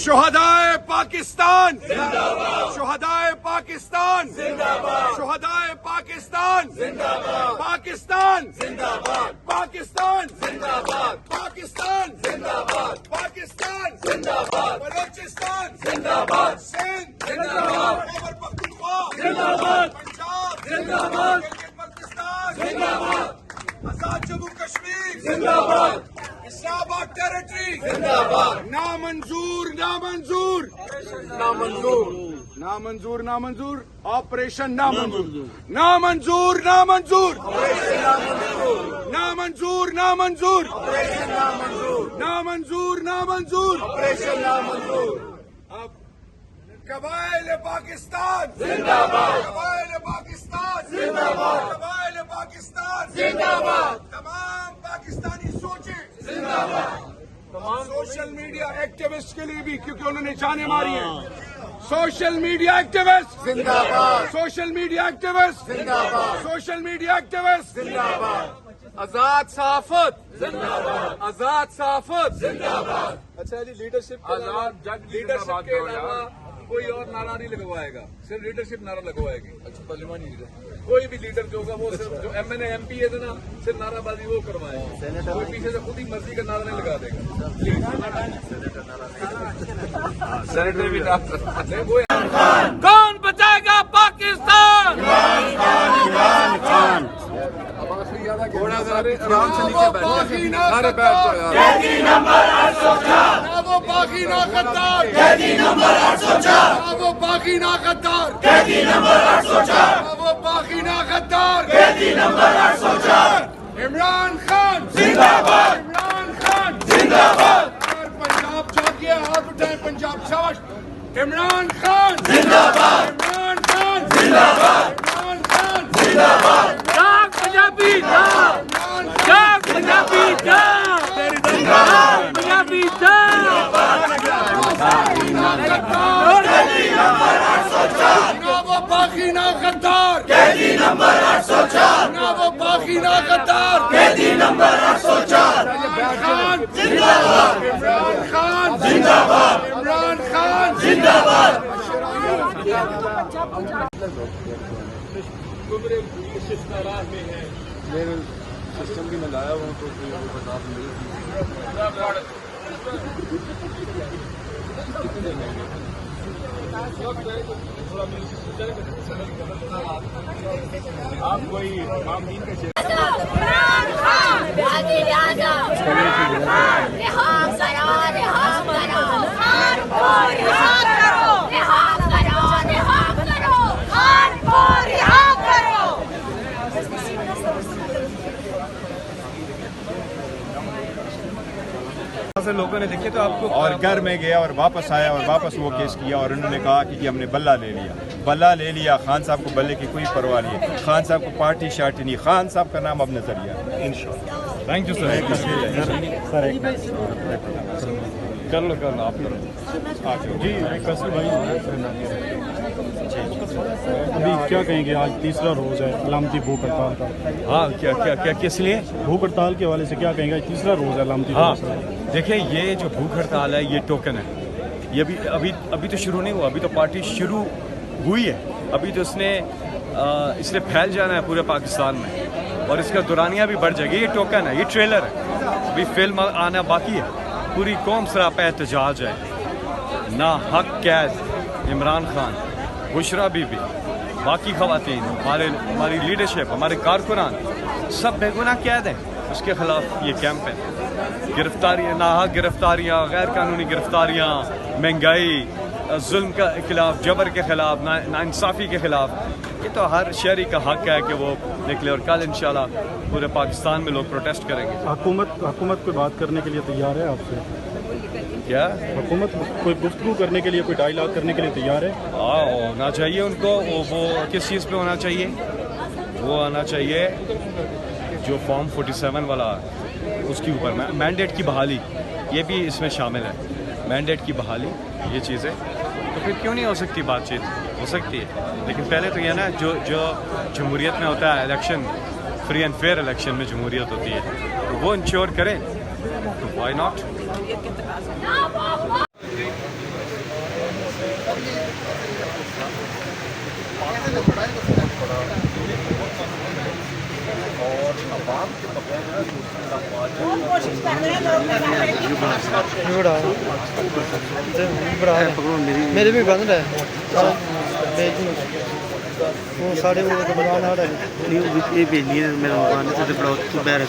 شہدائے پاکستان زندہ باد، شہدائے پاکستان زندہ باد، شہدائے پاکستان زندہ باد، پاکستان زندہ باد، پاکستان زندہ باد، پاکستان زندہ باد، پاکستان زندہ باد، بلوچستان زندہ باد، سندھ زندہ باد، خیبر پختونخوا زندہ باد، پنجاب زندہ باد، گلگت بلتستان زندہ باد، آزاد جموں کشمیر زندہ باد، اسلام آباد ٹیریٹری زندہ باد، نامنظور نامنظور نامنظور نامنظور نامنظور آپریشن نامنظور نامنظور نامنظور نامنظور نامنظور نامنظور نامنظور آپریشن نامنظور. اب قبائل پاکستان زندہ باد، قبائل پاکستان زندہ باد، قبائل پاکستان زندہ باد، تمام پاکستانی سوچیں زندہ باد. سوشل میڈیا ایکٹیوسٹ کے لیے بھی، کیونکہ انہوں نے جانیں ماری ہیں. سوشل میڈیا ایکٹیوسٹ زندہ باد، سوشل میڈیا ایکٹیوسٹ زندہ باد، سوشل میڈیا ایکٹیوسٹ زندہ باد. آزاد صحافت زندہ باد، آزاد صحافت زندہ باد. اچھا جی، لیڈرشپ لیڈرشپ کے علاوہ کوئی اور نعرہ نہیں لگوائے گا، صرف لیڈرشپ نعرہ لگوائے گی. اچھا پارلیمانی لیڈر کوئی بھی لیڈر جو ہوگا وہ صرف جو M N A M P ہے نا، صرف نعرہ بازی وہ کروائے گا. کوئی پیچھے سے خود ہی مرضی کا نعرہ نہیں لگا دے گا. سینیٹر بھی کون بچائے گا پاکستان؟ آرام سے نیچے بیٹھ سارے بیٹھ جاؤ یار. وہ باغی نا غدار، قیدی نمبر 804. وہ باغی نا غدار، قیدی نمبر 804. وہ باغی نا غدار، قیدی نمبر 804. عمران خان زندہ باد، عمران خان زندہ باد. اور پنجاب جاگ گیا، ہاتھ اٹھائیں پنجاب شاباش. عمران خان زندہ باد، عمران خان زندہ باد، عمران خان زندہ باد. جاگ پنجابی جاگ، جاگ پنجابی جاگ، پنجابی جاگ. وہ باغی نا غدار، قیدی نمبر 804. وہ باغی نا غدار، قیدی نمبر 804. عمران خان زندہ باد، عمران خان زندہ باد، عمران خان زندہ باد. میرے سسٹم بھی میں لایا ہوں تو بتا آپ کوئی معاملین کے عمران خان وزیر اعظم، رہا کرو، رہا کرو خان کو، رہا کرو، رہا کرو، رہا کرو خان کو، رہا کرو. سے لوگوں نے دیکھے تو آپ کو اور گھر میں گیا اور واپس آیا اور واپس وہ کیس کیا اور انہوں نے کہا کہ ہم نے بلہ لے لیا، بلہ لے لیا. خان صاحب کو بلے کی کوئی پرواہ نہیں ہے، خان صاحب کو پارٹی شارٹی نہیں، خان صاحب کا نام اب نظریہ. Thank you sir. کر لو آپ کرو جی. فیصل بھائی، ابھی کیا کہیں گے؟ آج تیسرا روز ہے علامتی بھوک ہڑتال کا. ہاں کیا کس لیے بھوک ہڑتال کے حوالے سے کیا کہیں گے؟ تیسرا روز ہے علامتی. ہاں دیکھیں، یہ جو بھوک ہڑتال ہے یہ ٹوکن ہے. یہ ابھی تو شروع نہیں ہوا، ابھی تو پارٹی شروع ہوئی ہے. ابھی تو اس نے پھیل جانا ہے پورے پاکستان میں اور اس کا دورانیہ بھی بڑھ جائے گی. یہ ٹوکن ہے، یہ ٹریلر ہے. ابھی فلم آنا باقی ہے. پوری قوم سراپا احتجاج ہے. نا حق قید عمران خان، بشرا بی بی، باقی خواتین، ہماری لیڈرشپ، ہمارے کارکنان سب بے گناہ قید ہیں. اس کے خلاف یہ کیمپ ہے. گرفتاریاں، ناحق گرفتاریاں، غیر قانونی گرفتاریاں، مہنگائی، ظلم کے خلاف، جبر کے خلاف، ناانصافی کے خلاف. یہ تو ہر شہری کا حق ہے کہ وہ نکلے اور کل انشاءاللہ پورے پاکستان میں لوگ پروٹیسٹ کریں گے. حکومت کوئی بات کرنے کے لیے تیار ہے آپ سے؟ کیا حکومت کوئی گفتگو کرنے کے لیے، کوئی ڈائیلاگ کرنے کے لیے تیار ہے؟ ہونا چاہیے ان کو. وہ کس چیز پہ ہونا چاہیے؟ وہ آنا چاہیے جو فارم 47 والا اس کے اوپر مینڈیٹ کی بحالی، یہ بھی اس میں شامل ہے. مینڈیٹ کی بحالی، یہ چیزیں تو پھر کیوں نہیں ہو سکتی؟ بات چیت ہو سکتی ہے، لیکن پہلے تو یہ نا جو جمہوریت میں ہوتا ہے election, free and fair election میں جمہوریت ہوتی ہے، تو وہ انشور کریں تو وائی ناٹ. میرے بھی بند ہے وہ ساڑھے وہ بنانا ہے نہیں یہ بھیجنی ہے میرا مکان ہے تو بڑا تو بہر ہے